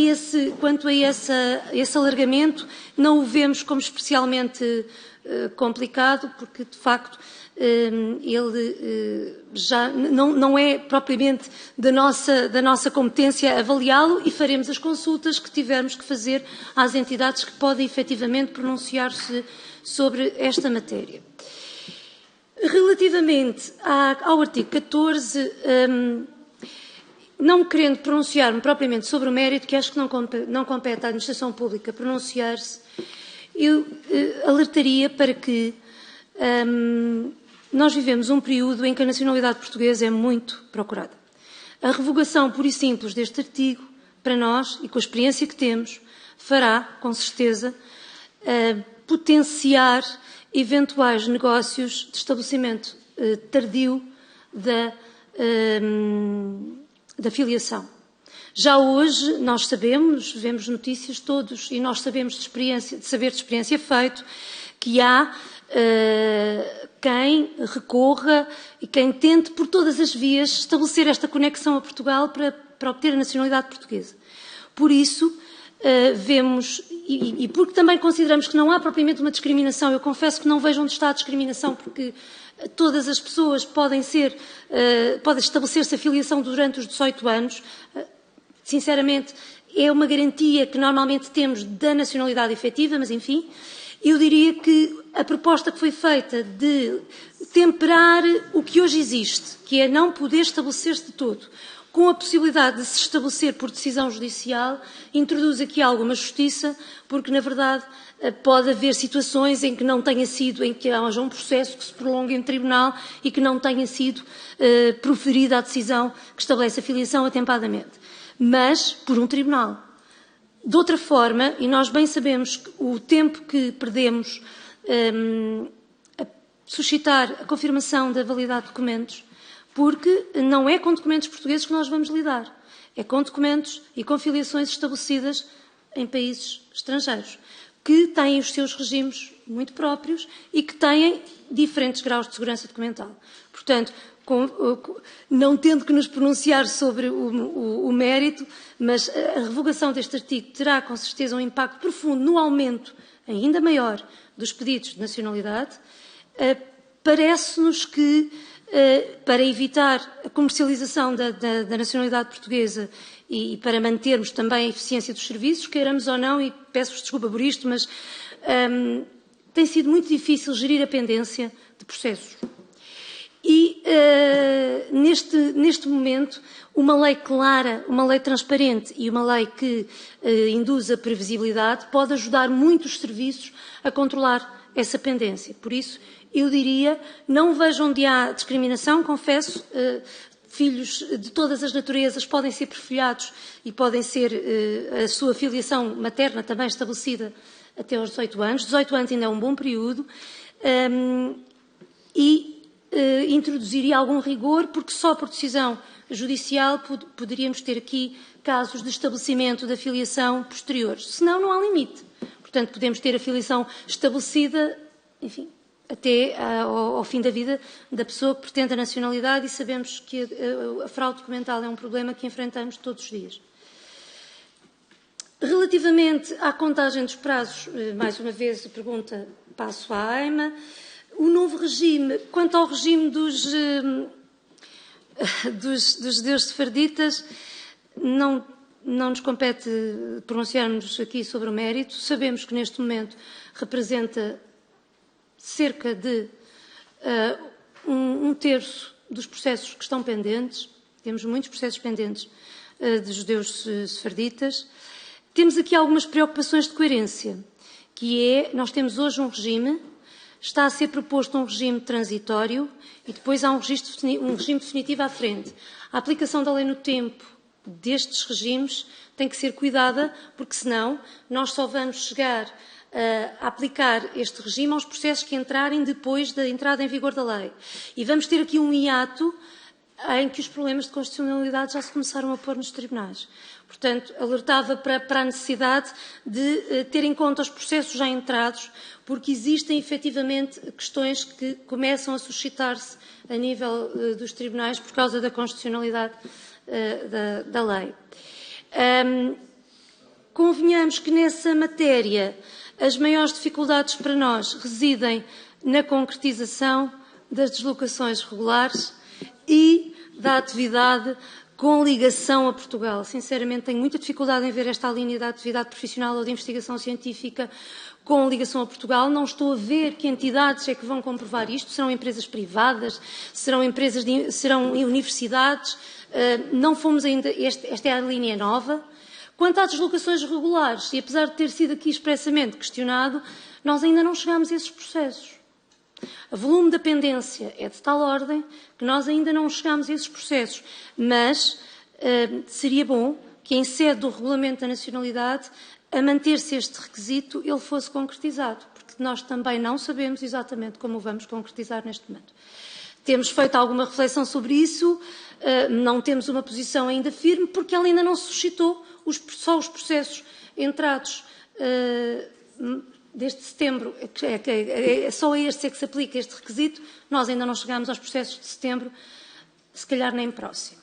esse alargamento, não o vemos como especialmente complicado, porque, de facto, ele já não é propriamente da nossa competência avaliá-lo e faremos as consultas que tivermos que fazer às entidades que podem efetivamente pronunciar-se sobre esta matéria. Relativamente ao artigo 14, não querendo pronunciar-me propriamente sobre o mérito, que acho que não compete à administração pública pronunciar-se, eu alertaria para que nós vivemos um período em que a nacionalidade portuguesa é muito procurada. A revogação pura e simples deste artigo, para nós, e com a experiência que temos, fará, com certeza, potenciar eventuais negócios de estabelecimento tardio da filiação. Já hoje nós sabemos, vemos notícias todos, e nós sabemos de saber de experiência feito, que há quem recorra e quem tente por todas as vias estabelecer esta conexão a Portugal para obter a nacionalidade portuguesa. Por isso, vemos, e porque também consideramos que não há propriamente uma discriminação, eu confesso que não vejo onde está a discriminação, porque todas as pessoas pode estabelecer-se a filiação durante os 18 anos, sinceramente, é uma garantia que normalmente temos da nacionalidade efetiva, mas enfim, eu diria que a proposta que foi feita de temperar o que hoje existe, que é não poder estabelecer-se de todo, com a possibilidade de se estabelecer por decisão judicial, introduz aqui alguma justiça, porque, na verdade, pode haver situações em que não tenha sido, em que haja um processo que se prolongue em tribunal e que não tenha sido proferida a decisão que estabelece a filiação atempadamente, mas por um tribunal. De outra forma, e nós bem sabemos que o tempo que perdemos a suscitar a confirmação da validade de documentos, porque não é com documentos portugueses que nós vamos lidar. É com documentos e com filiações estabelecidas em países estrangeiros, que têm os seus regimes muito próprios e que têm diferentes graus de segurança documental. Portanto, não tendo que nos pronunciar sobre o mérito, mas a revogação deste artigo terá com certeza um impacto profundo no aumento ainda maior dos pedidos de nacionalidade. Parece-nos que, para evitar a comercialização da nacionalidade portuguesa e para mantermos também a eficiência dos serviços, queiramos ou não, e peço-vos desculpa por isto, mas tem sido muito difícil gerir a pendência de processos. E, neste momento, uma lei clara, uma lei transparente e uma lei que induz a previsibilidade pode ajudar muito os serviços a controlar essa pendência. Por isso, eu diria, não vejo onde há discriminação, confesso, filhos de todas as naturezas podem ser perfilhados e podem ser a sua filiação materna também estabelecida até aos 18 anos. 18 anos ainda é um bom período. Introduziria algum rigor, porque só por decisão judicial poderíamos ter aqui casos de estabelecimento da filiação posteriores. Senão, não há limite. Portanto, podemos ter a filiação estabelecida, enfim, até ao fim da vida da pessoa que pretende a nacionalidade, e sabemos que a fraude documental é um problema que enfrentamos todos os dias. Relativamente à contagem dos prazos, mais uma vez a pergunta passo à AIMA. O novo regime, quanto ao regime dos judeus sefarditas, não nos compete pronunciarmos aqui sobre o mérito. Sabemos que neste momento representa cerca de um terço dos processos que estão pendentes. Temos muitos processos pendentes de judeus sefarditas. Temos aqui algumas preocupações de coerência, que é, nós temos hoje um regime, está a ser proposto um regime transitório e depois há um regime definitivo à frente. A aplicação da lei no tempo destes regimes tem que ser cuidada, porque senão nós só vamos chegar a aplicar este regime aos processos que entrarem depois da entrada em vigor da lei. E vamos ter aqui um hiato em que os problemas de constitucionalidade já se começaram a pôr nos tribunais. Portanto, alertava para a necessidade de ter em conta os processos já entrados, porque existem efetivamente questões que começam a suscitar-se a nível dos tribunais por causa da constitucionalidade da lei. Convenhamos que nessa matéria as maiores dificuldades para nós residem na concretização das deslocações regulares e da atividade com ligação a Portugal. Sinceramente, tenho muita dificuldade em ver esta linha da atividade profissional ou de investigação científica com ligação a Portugal. Não estou a ver que entidades é que vão comprovar isto. Serão empresas privadas? Serão universidades? Não fomos ainda... Esta é a linha nova. Quanto às deslocações regulares, e apesar de ter sido aqui expressamente questionado, nós ainda não chegámos a esses processos. O volume da pendência é de tal ordem que nós ainda não chegamos a esses processos, mas seria bom que, em sede do Regulamento da Nacionalidade, a manter-se este requisito, ele fosse concretizado, porque nós também não sabemos exatamente como o vamos concretizar neste momento. Temos feito alguma reflexão sobre isso, não temos uma posição ainda firme, porque ela ainda não suscitou só os processos entrados desde setembro, só a estes é que se aplica este requisito. Nós ainda não chegamos aos processos de setembro, se calhar nem próximo.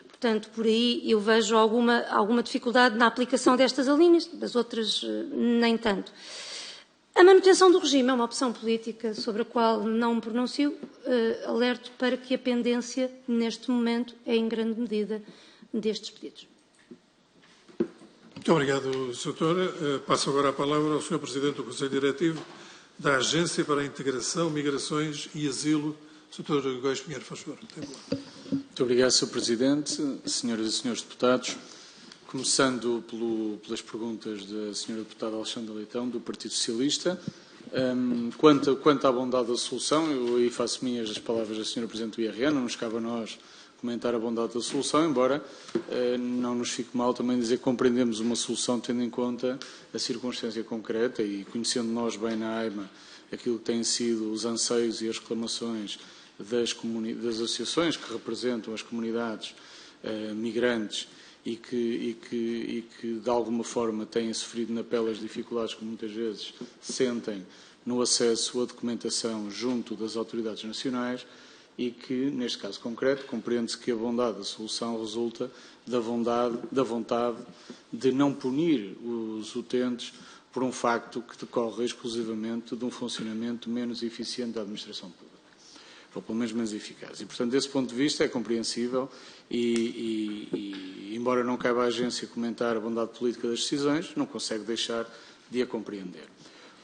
Portanto, por aí eu vejo alguma dificuldade na aplicação destas alíneas, das outras nem tanto. A manutenção do regime é uma opção política sobre a qual não me pronuncio. Alerto para que a pendência, neste momento, é em grande medida destes pedidos. Muito obrigado, Sra. Doutora. Passo agora a palavra ao Sr. Presidente do Conselho Diretivo da Agência para a Integração, Migrações e Asilo, Sr. Góis Pinheiro, faz favor. Muito obrigado, Sr. Presidente, senhoras e senhores deputados. Começando pelas perguntas da Sra. Deputada Alexandra Leitão, do Partido Socialista. Quanto à bondade da solução, eu aí faço minhas as palavras da Sra. Presidente do IRN, não nos cabe a nós comentar a bondade da solução, embora não nos fique mal também dizer que compreendemos uma solução tendo em conta a circunstância concreta e conhecendo nós bem na AIMA aquilo que têm sido os anseios e as reclamações das associações que representam as comunidades migrantes e que de alguma forma têm sofrido na pele as dificuldades que muitas vezes sentem no acesso à documentação junto das autoridades nacionais e que, neste caso concreto, compreende-se que a bondade da solução resulta da vontade de não punir os utentes por um facto que decorre exclusivamente de um funcionamento menos eficiente da administração pública, ou pelo menos menos eficaz. E, portanto, desse ponto de vista é compreensível e embora não caiba à agência comentar a bondade política das decisões, não consegue deixar de a compreender.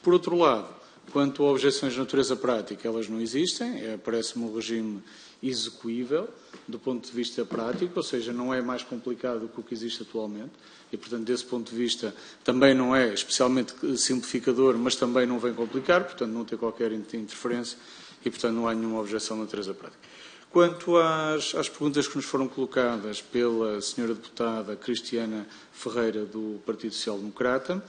Por outro lado, quanto a objeções de natureza prática, elas não existem, parece-me um regime execuível do ponto de vista prático, ou seja, não é mais complicado do que o que existe atualmente e, portanto, desse ponto de vista também não é especialmente simplificador, mas também não vem complicar, portanto, não tem qualquer interferência e, portanto, não há nenhuma objeção de natureza prática. Quanto às perguntas que nos foram colocadas pela senhora deputada Cristiana Ferreira, do Partido Social Democrata,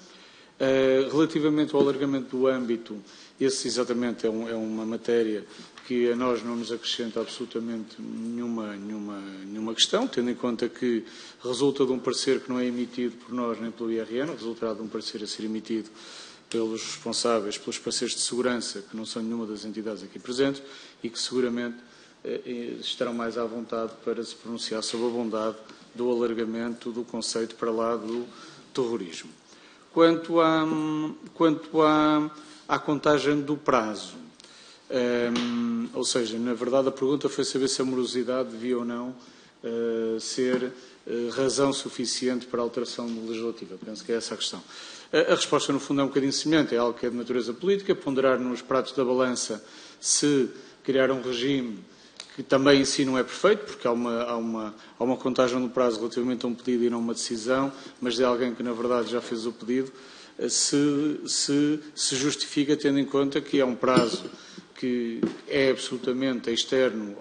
relativamente ao alargamento do âmbito, esse exatamente é uma matéria que a nós não nos acrescenta absolutamente nenhuma questão, tendo em conta que resulta de um parecer que não é emitido por nós nem pelo IRN, resultará de um parecer a ser emitido pelos responsáveis, pelos parceiros de segurança, que não são nenhuma das entidades aqui presentes, e que seguramente estarão mais à vontade para se pronunciar sobre a bondade do alargamento do conceito para lá do terrorismo. Quanto à contagem do prazo, ou seja, na verdade a pergunta foi saber se a morosidade devia ou não ser razão suficiente para a alteração legislativa. Penso que é essa a questão. A resposta, no fundo, é um bocadinho semelhante, é algo que é de natureza política, ponderar nos pratos da balança se criar um regime que também em si não é perfeito, porque há uma contagem do prazo relativamente a um pedido e não uma decisão, mas de alguém que, na verdade, já fez o pedido, se justifica tendo em conta que é um prazo que é absolutamente externo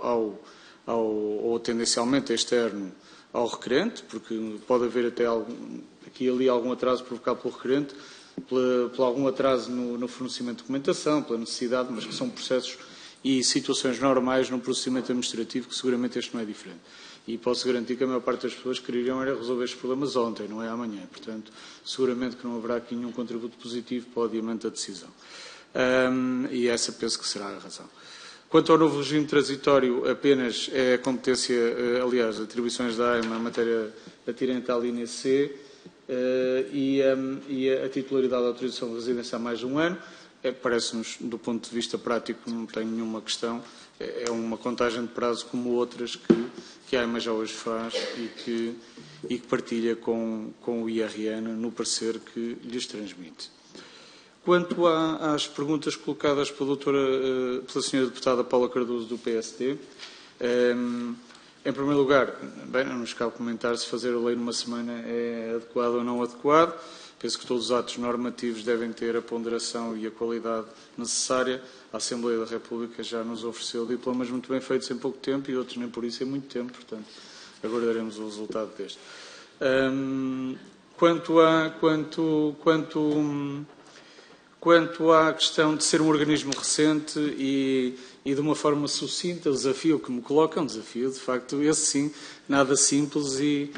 ou tendencialmente externo ao requerente, porque pode haver até aqui e ali algum atraso provocado pelo requerente, por algum atraso no fornecimento de documentação, pela necessidade, mas que são processos e situações normais num procedimento administrativo, que seguramente este não é diferente. E posso garantir que a maior parte das pessoas queriam era resolver estes problemas ontem, não é amanhã. Portanto, seguramente que não haverá aqui nenhum contributo positivo para o adiamento da decisão. E essa penso que será a razão. Quanto ao novo regime transitório, apenas é a competência, aliás, atribuições da AIMA em matéria atirente à linha C e a titularidade da autorização de residência há mais de um ano. Parece-nos, do ponto de vista prático, não tem nenhuma questão. É uma contagem de prazo como outras que a AIMA já hoje faz e que partilha com o IRN no parecer que lhes transmite. Quanto às perguntas colocadas pela senhora deputada Paula Cardoso, do PSD, em primeiro lugar, bem, não nos cabe comentar se fazer a lei numa semana é adequado ou não adequado. Penso que todos os atos normativos devem ter a ponderação e a qualidade necessária. A Assembleia da República já nos ofereceu diplomas muito bem feitos em pouco tempo e outros nem por isso em muito tempo, portanto, aguardaremos o resultado deste. Quanto à questão de ser um organismo recente e de uma forma sucinta, o desafio que me coloca é um desafio, de facto, esse sim, nada simples e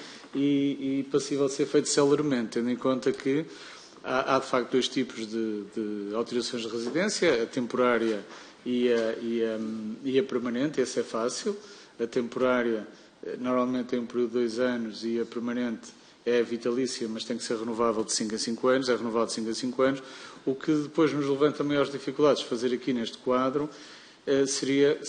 passível de ser feito celermente, tendo em conta que há de facto dois tipos de autorizações de residência, a temporária e a permanente. Essa é fácil. A temporária normalmente tem um período de 2 anos e a permanente é vitalícia, mas tem que ser renovável de 5 a 5 anos, é renovado de 5 a 5 anos, o que depois nos levanta maiores dificuldades. Fazer aqui neste quadro seria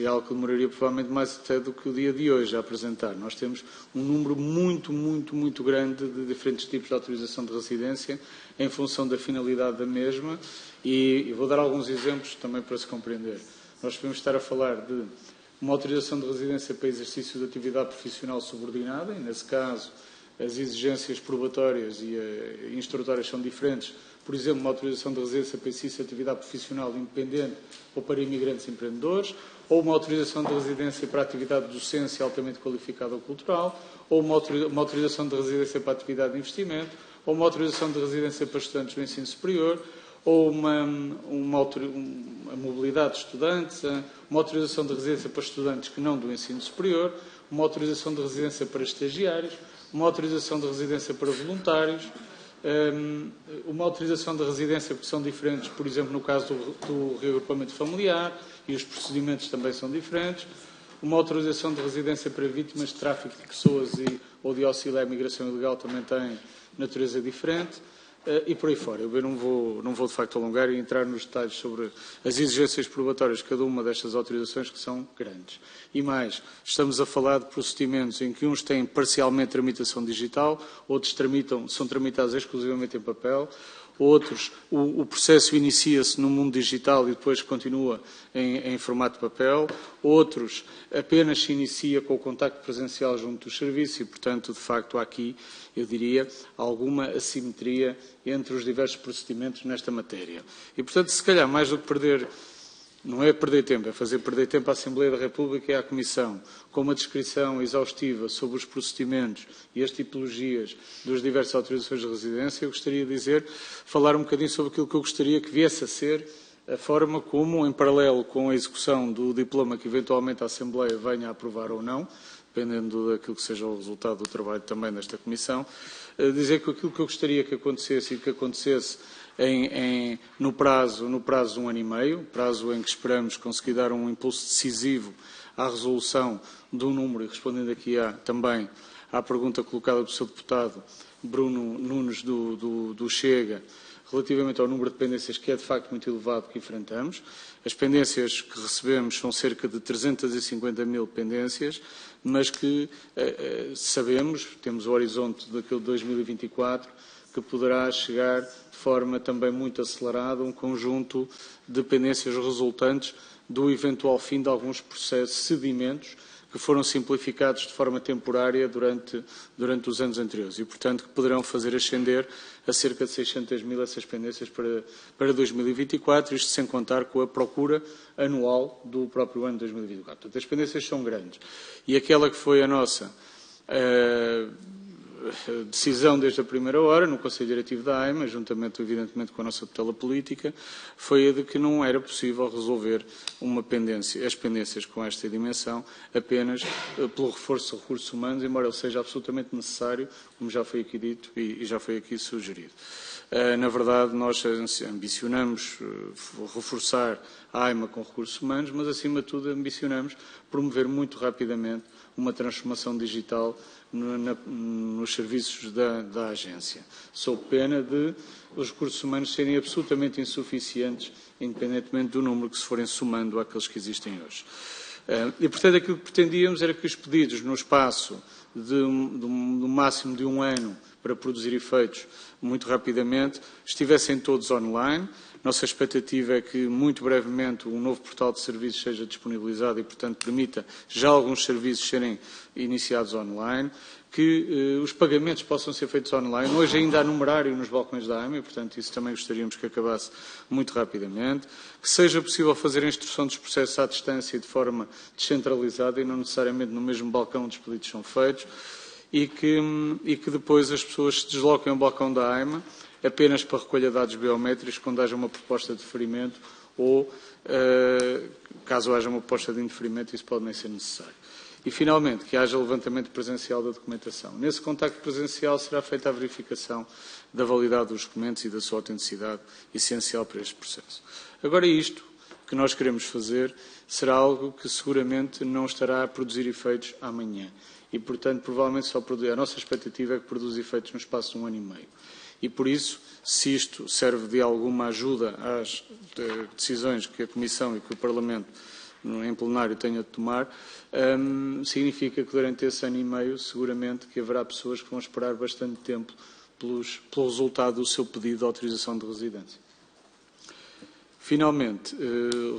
algo que demoraria provavelmente mais até do que o dia de hoje a apresentar. Nós temos um número muito grande de diferentes tipos de autorização de residência em função da finalidade da mesma e vou dar alguns exemplos também para se compreender. Nós podemos estar a falar de uma autorização de residência para exercício de atividade profissional subordinada, e nesse caso as exigências probatórias e instrutórias são diferentes. Por exemplo, uma autorização de residência para exercício de atividade profissional independente ou para imigrantes empreendedores, ou uma autorização de residência para atividade de docência altamente qualificada ou cultural, ou uma autorização de residência para atividade de investimento, ou uma autorização de residência para estudantes do ensino superior, ou uma mobilidade de estudantes, uma autorização de residência para estudantes que não do ensino superior, uma autorização de residência para estagiários, uma autorização de residência para voluntários, uma autorização de residência porque são diferentes, por exemplo, no caso do reagrupamento familiar, e os procedimentos também são diferentes, uma autorização de residência para vítimas de tráfico de pessoas ou de auxílio à imigração ilegal também tem natureza diferente, e por aí fora. Eu não vou de facto alongar e entrar nos detalhes sobre as exigências probatórias de cada uma destas autorizações, que são grandes. E mais, estamos a falar de procedimentos em que uns têm parcialmente tramitação digital, outros são tramitados exclusivamente em papel, outros, o processo inicia-se no mundo digital e depois continua em formato de papel, outros apenas se inicia com o contacto presencial junto dos serviços e, portanto, de facto, há aqui, eu diria, alguma assimetria entre os diversos procedimentos nesta matéria. E, portanto, se calhar, mais do que perder, não é perder tempo, é fazer perder tempo à Assembleia da República e à Comissão, com uma descrição exaustiva sobre os procedimentos e as tipologias das diversas autorizações de residência, eu gostaria de falar um bocadinho sobre aquilo que eu gostaria que viesse a ser a forma como, em paralelo com a execução do diploma que eventualmente a Assembleia venha a aprovar ou não, dependendo daquilo que seja o resultado do trabalho também desta Comissão, dizer que aquilo que eu gostaria que acontecesse e que acontecesse no prazo de 1 ano e meio, prazo em que esperamos conseguir dar um impulso decisivo à resolução do número, e respondendo aqui também à pergunta colocada pelo Sr. Deputado Bruno Nunes do Chega, relativamente ao número de pendências que é de facto muito elevado que enfrentamos. As pendências que recebemos são cerca de 350 mil pendências, mas que sabemos, temos o horizonte daquele de 2024, que poderá chegar de forma também muito acelerada um conjunto de pendências resultantes do eventual fim de alguns processos, cedimentos, que foram simplificados de forma temporária durante os anos anteriores e, portanto, que poderão fazer ascender a cerca de 600 mil essas pendências para 2024, isto sem contar com a procura anual do próprio ano de 2024. Portanto, as pendências são grandes. E aquela que foi a nossa decisão desde a primeira hora, no Conselho Diretivo da AIMA, juntamente, evidentemente, com a nossa tutela política, foi a de que não era possível resolver as pendências com esta dimensão apenas pelo reforço de recursos humanos, embora ele seja absolutamente necessário, como já foi aqui dito e já foi aqui sugerido. Na verdade, nós ambicionamos reforçar a AIMA com recursos humanos, mas, acima de tudo, ambicionamos promover muito rapidamente uma transformação digital nos serviços da agência, sob pena de os recursos humanos serem absolutamente insuficientes, independentemente do número que se forem somando àqueles que existem hoje. E, portanto, aquilo que pretendíamos era que os pedidos, no espaço no máximo de 1 ano, para produzir efeitos muito rapidamente, estivessem todos online. Nossa expectativa é que, muito brevemente, um novo portal de serviços seja disponibilizado e, portanto, permita já alguns serviços serem iniciados online, que os pagamentos possam ser feitos online. Hoje ainda há numerário nos balcões da AIMA, e, portanto, isso também gostaríamos que acabasse muito rapidamente, que seja possível fazer a instrução dos processos à distância e de forma descentralizada e não necessariamente no mesmo balcão onde os pedidos são feitos, e que depois as pessoas se desloquem ao balcão da AIMA apenas para recolha de dados biométricos quando haja uma proposta de deferimento ou, caso haja uma proposta de indeferimento, isso pode nem ser necessário. E, finalmente, que haja levantamento presencial da documentação. Nesse contacto presencial será feita a verificação da validade dos documentos e da sua autenticidade, essencial para este processo. Agora, isto que nós queremos fazer será algo que seguramente não estará a produzir efeitos amanhã. E, portanto, provavelmente a nossa expectativa é que produza efeitos no espaço de 1 ano e meio. E, por isso, se isto serve de alguma ajuda às decisões que a Comissão e que o Parlamento em plenário tenha de tomar, significa que durante esse ano e meio, seguramente, que haverá pessoas que vão esperar bastante tempo pelo resultado do seu pedido de autorização de residência. Finalmente,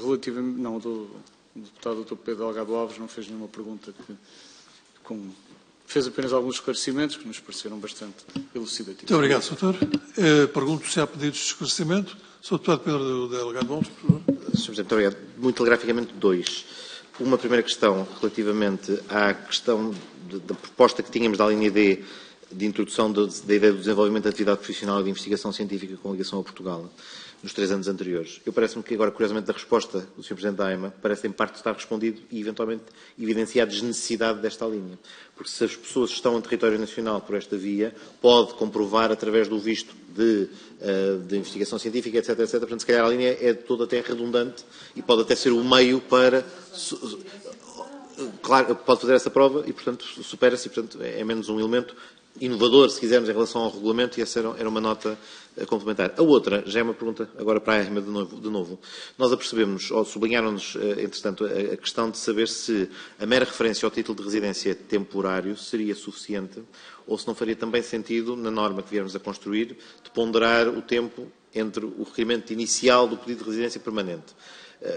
relativamente... Não, o deputado Dr. Pedro Delgado Alves não fez nenhuma pergunta fez apenas alguns esclarecimentos que nos pareceram bastante elucidativos. Muito obrigado, Sr. Pergunto se há pedidos de esclarecimento. Sr. Deputado Pedro Delgado Alves, por favor. Sr. Presidente, muito obrigado. Muito telegraficamente, 2. Uma primeira questão relativamente à questão da proposta que tínhamos da linha D de introdução da ideia do desenvolvimento de atividade profissional e de investigação científica com ligação a Portugal nos 3 anos anteriores. Eu parece-me que agora, curiosamente, da resposta do Sr. Presidente da AIMA, parece em parte estar respondido e, eventualmente, evidenciar a desnecessidade desta linha. Porque se as pessoas estão em território nacional por esta via, pode comprovar através do visto de investigação científica, etc, etc. Portanto, se calhar a linha é toda até redundante e pode até ser o meio para... Claro, pode fazer essa prova e, portanto, supera-se e, portanto, é menos um elemento inovador, se quisermos, em relação ao regulamento, e essa era uma nota complementar. A outra, já é uma pergunta agora para a AIMA de novo. Nós apercebemos, ou sublinharam-nos, entretanto, a questão de saber se a mera referência ao título de residência temporário seria suficiente ou se não faria também sentido, na norma que viermos a construir, de ponderar o tempo entre o requerimento inicial do pedido de residência permanente.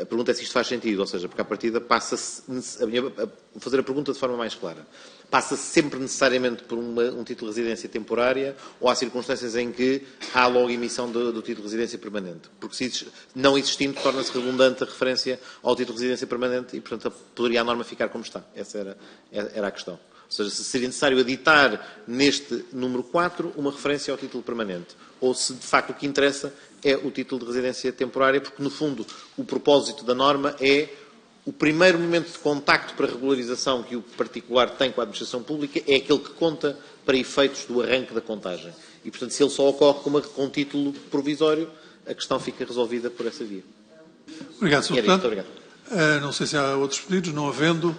A pergunta é se isto faz sentido, ou seja, porque à partida passa-se, a fazer a pergunta de forma mais clara, passa-se sempre necessariamente por um título de residência temporária ou há circunstâncias em que há logo emissão do título de residência permanente? Porque se não existindo, torna-se redundante a referência ao título de residência permanente e, portanto, poderia a norma ficar como está. Essa era a questão. Ou seja, se seria necessário aditar neste número 4 uma referência ao título permanente. Ou se, de facto, o que interessa é o título de residência temporária, porque, no fundo, o propósito da norma é o primeiro momento de contacto para regularização que o particular tem com a administração pública é aquele que conta para efeitos do arranque da contagem. E, portanto, se ele só ocorre com título provisório, a questão fica resolvida por essa via. Obrigado, Sr. Deputado. Obrigado. Não sei se há outros pedidos. Não havendo,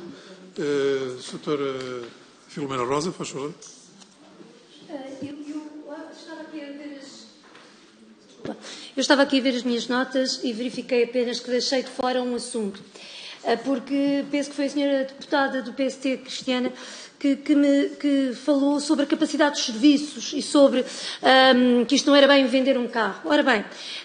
Sra. Filomena Rosa, faz favor. Eu estava aqui a ver as minhas notas e verifiquei apenas que deixei de fora um assunto, porque penso que foi a senhora deputada do PST, Cristiana, que falou sobre a capacidade dos serviços e sobre que isto não era bem vender um carro. Ora bem,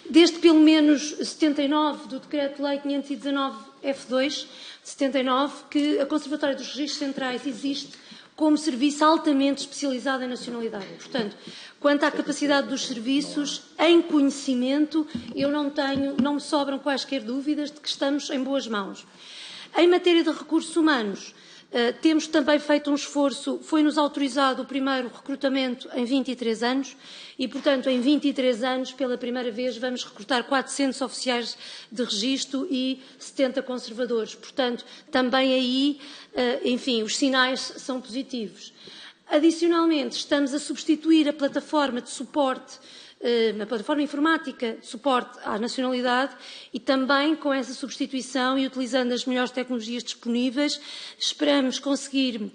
desde pelo menos 79 do Decreto-Lei 519 F2, de 79, que a Conservatória dos Registros Centrais existe como serviço altamente especializado em nacionalidade. Portanto, quanto à capacidade dos serviços, em conhecimento, eu não me sobram quaisquer dúvidas de que estamos em boas mãos. Em matéria de recursos humanos, temos também feito um esforço, foi-nos autorizado o primeiro recrutamento em 23 anos e, portanto, em 23 anos, pela primeira vez, vamos recrutar 400 oficiais de registro e 70 conservadores. Portanto, também aí, enfim, os sinais são positivos. Adicionalmente, estamos a substituir a plataforma de suporte, na plataforma informática de suporte à nacionalidade e também com essa substituição e utilizando as melhores tecnologias disponíveis, esperamos conseguir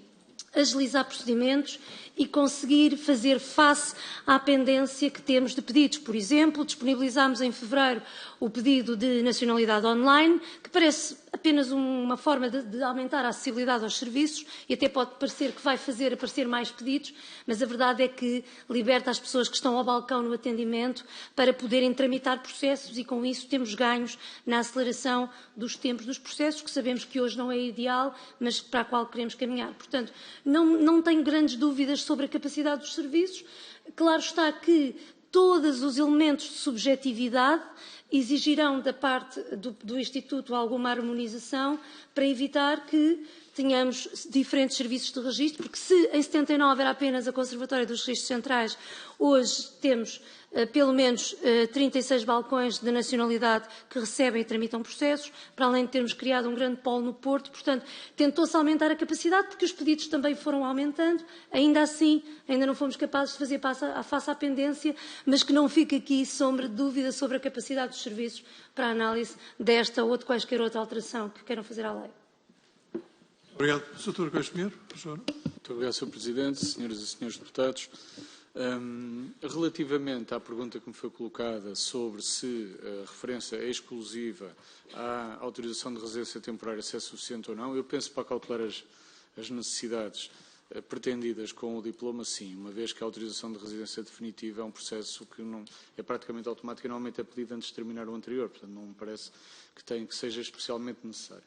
agilizar procedimentos e conseguir fazer face à pendência que temos de pedidos. Por exemplo, disponibilizámos em fevereiro o pedido de nacionalidade online, que parece apenas uma forma de aumentar a acessibilidade aos serviços e até pode parecer que vai fazer aparecer mais pedidos, mas a verdade é que liberta as pessoas que estão ao balcão no atendimento para poderem tramitar processos e com isso temos ganhos na aceleração dos tempos dos processos, que sabemos que hoje não é ideal, mas para a qual queremos caminhar. Portanto, não tenho grandes dúvidas sobre a capacidade dos serviços. Claro está que todos os elementos de subjetividade exigirão da parte do Instituto alguma harmonização para evitar que tenhamos diferentes serviços de registro, porque se em 79 era apenas a Conservatória dos Registros Centrais, hoje temos pelo menos 36 balcões de nacionalidade que recebem e tramitam processos, para além de termos criado um grande polo no Porto. Portanto, tentou-se aumentar a capacidade, porque os pedidos também foram aumentando. Ainda assim, ainda não fomos capazes de fazer face à pendência, mas que não fique aqui sombra de dúvida sobre a capacidade dos serviços para a análise desta ou de quaisquer outra alteração que queiram fazer à lei. Obrigado. Sr. Coelho-Pinheiro, por favor. Muito obrigado, Sr. Presidente, senhoras e senhores deputados. Relativamente à pergunta que me foi colocada sobre se a referência é exclusiva à autorização de residência temporária, se é suficiente ou não, eu penso para calcular as necessidades pretendidas com o diploma, sim, uma vez que a autorização de residência definitiva é um processo que não, é praticamente automático e normalmente é pedido antes de terminar o anterior, portanto não me parece que seja especialmente necessário.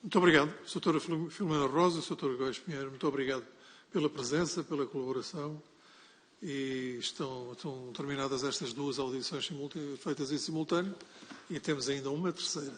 Muito obrigado, Sra. Filomena Rosa, Sr. Coelho-Pinheiro, muito obrigado pela presença, pela colaboração e estão terminadas estas duas audições feitas em simultâneo e temos ainda uma terceira.